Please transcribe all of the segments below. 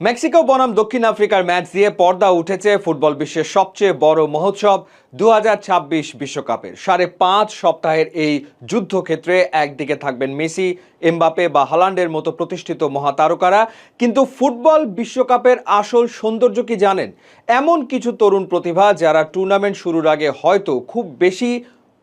Mexico বনাম দক্ষিণ আফ্রিকার ম্যাচ দিয়ে পর্দা উঠেছে ফুটবল বিশ্বের সবচেয়ে বড় মহোৎসব 2026 বিশ্বকাপের। 5.5 সপ্তাহের এই যুদ্ধক্ষেত্রে একদিকে থাকবেন মেসি, এমবাপে বা হালান্ডের মতো প্রতিষ্ঠিত মহাতারকারা, কিন্তু ফুটবল বিশ্বকাপের আসল সৌন্দর্য কি জানেন? এমন কিছু তরুণ প্রতিভা যারা টুর্নামেন্ট শুরুর আগে হয়তো খুব বেশি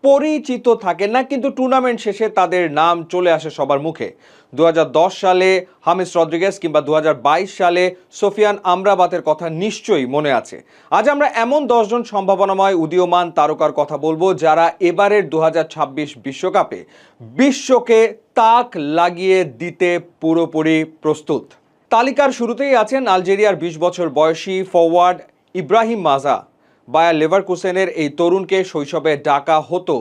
পরিচিত থাকেন না, কিন্তু টুর্নামেন্ট শেষে তাদের নাম চলে আসে সবার মুখে। 2010 সালে হামেস রদ্রিগেজ কিংবা 2022 সালে সোফিয়ান আমরাবাতের কথা নিশ্চয়ই মনে আছে। আজ আমরা এমন 10 জন সম্ভাবনাময় উদীয়মান তারকার কথা বলবো যারা এবারের 2026 বিশ্বকাপে বিশ্বকে তাক লাগিয়ে দিতে পুরোপুরি প্রস্তুত। তালিকার শুরুতেই আছেন আলজেরিয়ার 20 বছর বয়সী ফরওয়ার্ড ইব্রাহিম মাজা। বায়ার লেভারকুসেনের এই তরুণকে শৈশবে ডাকা হতো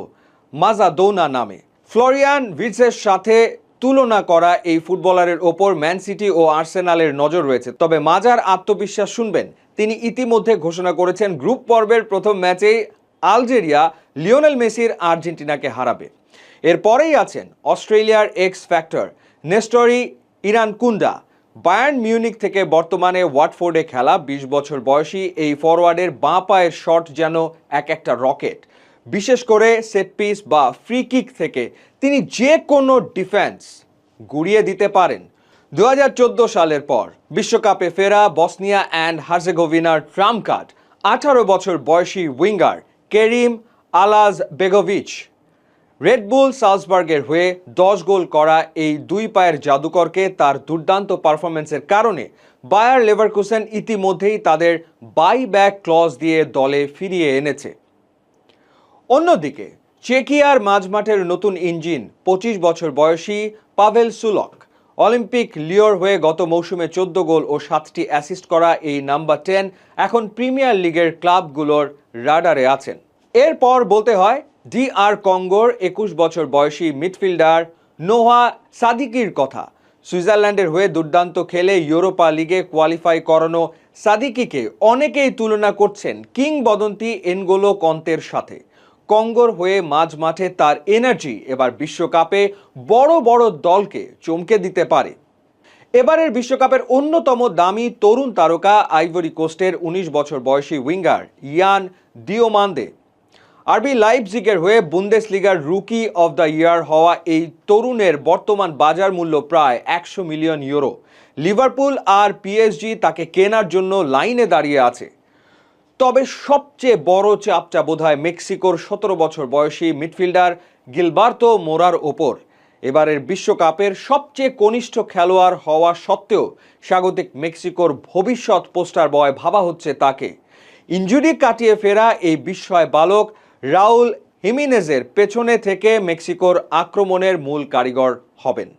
মাজাদোনা নামে। ফ্লোরিয়ান ভির্টসের সাথে তুলনা করা এই ফুটবলারের ওপর ম্যান সিটি ও আর্সেনালের নজর রয়েছে। তবে মাজার আত্মবিশ্বাস শুনবেন, তিনি ইতিমধ্যে ঘোষণা করেছেন গ্রুপ পর্বের প্রথম ম্যাচেই আলজেরিয়া লিওনেল মেসির আর্জেন্টিনাকে হারাবে। এরপরেই আছেন অস্ট্রেলিয়ার এক্স ফ্যাক্টর নেস্টরি ইরানকুন্ডা। বায়ার্ন মিউনিক থেকে বর্তমানে ওয়াটফোর্ডে খেলা 20 বছর বয়সী এই ফরওয়ার্ডের বাঁ পায়ের শট যেন একটা রকেট। বিশেষ করে সেট পিস বা ফ্রি কিক থেকে তিনি যে কোনো ডিফেন্স গুড়িয়ে দিতে পারেন। 2014 সালের পর বিশ্বকাপে ফেরা বসনিয়া অ্যান্ড হার্জেগোভিনার ট্রাম্প কার্ড 18 বছর বয়সী উইঙ্গার কেরিম আলাজ বেগোভিচ। রেডবুল সালজবার্গের হয়ে 10 গোল করা এই দুই পায়ের জাদুকরকে তার দুর্দান্ত পারফরমেন্সের কারণে বায়ার লেভারকুসেন ইতিমধ্যেই তাদের বাইব্যাক ক্লজ দিয়ে দলে ফিরিয়ে এনেছে। অন্যদিকে চেকিয়ার মাঝমাঠের নতুন ইঞ্জিন 25 বছর বয়সী পাভেল সুলক। অলিম্পিক লিওর হয়ে গত মৌসুমে 14 গোল ও 7টি অ্যাসিস্ট করা এই নাম্বার 10 এখন প্রিমিয়ার লিগের ক্লাবগুলোর রাডারে আছেন। এরপর বলতে হয় DR কঙ্গোর 21 বছর বয়সী মিডফিল্ডার নোহা সাদিকির কথা। সুইজারল্যান্ডের হয়ে দুর্দান্ত খেলে ইউরোপা লিগে কোয়ালিফাই করানো সাদিকিকে অনেকেই তুলনা করছেন কিংবদন্তি এনগোলো কন্তের সাথে। কঙ্গোর হয়ে মাঝ মাঠে তার এনার্জি এবার বিশ্বকাপে বড় বড় দলকে চমকে দিতে পারে। এবারের বিশ্বকাপের অন্যতম দামি তরুণ তারকা আইভরি কোস্টের 19 বছর বয়সী উইঙ্গার ইয়ান দিওমান্দে। আরবি লাইপজিগের হয়ে বুন্দেসলিগার রুকি অফ দ্য ইয়ার হওয়া এই তরুণের বর্তমান বাজার মূল্য প্রায় 100 মিলিয়ন ইউরো। লিভারপুল আর PSG তাকে কেনার জন্য লাইনে দাঁড়িয়ে আছে। তবে সবচেয়ে বড় চাপটা বোধহয় মেক্সিকোর 17 বছর বয়সী মিডফিল্ডার গিলবার্তো মোরার ওপর। এবারের বিশ্বকাপের সবচেয়ে কনিষ্ঠ খেলোয়াড় হওয়া সত্ত্বেও স্বাগতিক মেক্সিকোর ভবিষ্যৎ পোস্টার বয় ভাবা হচ্ছে তাকে। ইনজুরি কাটিয়ে ফেরা এই বিস্ময় বালক রাউল হিমিনেজের পেছনে থেকে মেক্সিকোর আক্রমণের মূল কারিগর হবেন।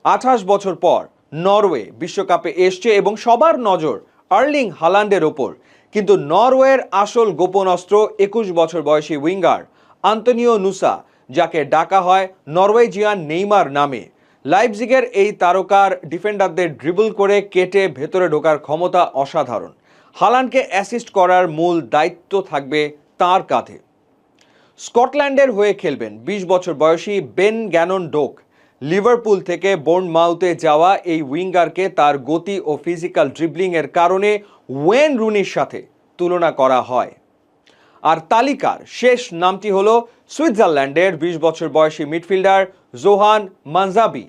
28 বছর পর নরওয়ে বিশ্বকাপে এসছে এবং সবার নজর আর্লিং হালান্ডের ওপর। কিন্তু নরওয়ের আসল গোপন অস্ত্র 21 বছর বয়সী উইঙ্গার আন্তোনিও নুসা, যাকে ডাকা হয় নরওয়েজিয়ান নেইমার নামে। লাইপজিগের এই তারকার ডিফেন্ডারদের ড্রিবল করে কেটে ভেতরে ঢোকার ক্ষমতা অসাধারণ। হালান্ডকে অ্যাসিস্ট করার মূল দায়িত্ব থাকবে তার কাঁধে। স্কটল্যান্ডের হয়ে খেলবেন 20 বছর বয়সী বেন গ্যানন ডোক। লিভারপুল থেকে বোর্নমাউথে যাওয়া এই উইঙ্গারকে তার গতি ও ফিজিক্যাল ড্রিবলিংয়ের কারণে ওয়েন রুনির সাথে তুলনা করা হয়। আর তালিকার শেষ নামটি হলো সুইজারল্যান্ডের 20 বছর বয়সী মিডফিল্ডার জোহান মানজাবি।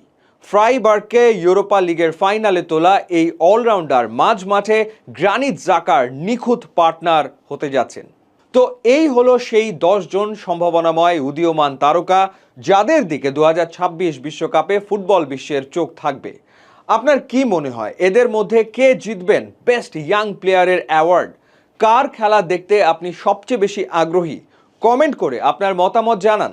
ফ্রাইবার্গকে ইউরোপা লিগের ফাইনালে তোলা এই অলরাউন্ডার মাঝ মাঠে গ্রানিট জাকার নিখুঁত পার্টনার হতে যাচ্ছেন। তো এই হলো সেই 10 জন সম্ভাবনাময় উদীয়মান তারকা যাদের দিকে 2026 বিশ্বকাপে ফুটবল বিশ্বের চোখ থাকবে। আপনার কি মনে হয় এদের মধ্যে কে জিতবেন বেস্ট ইয়াং প্লেয়ারের অ্যাওয়ার্ড? কার খেলা দেখতে আপনি সবচেয়ে বেশি আগ্রহী? কমেন্ট করে আপনার মতামত জানান।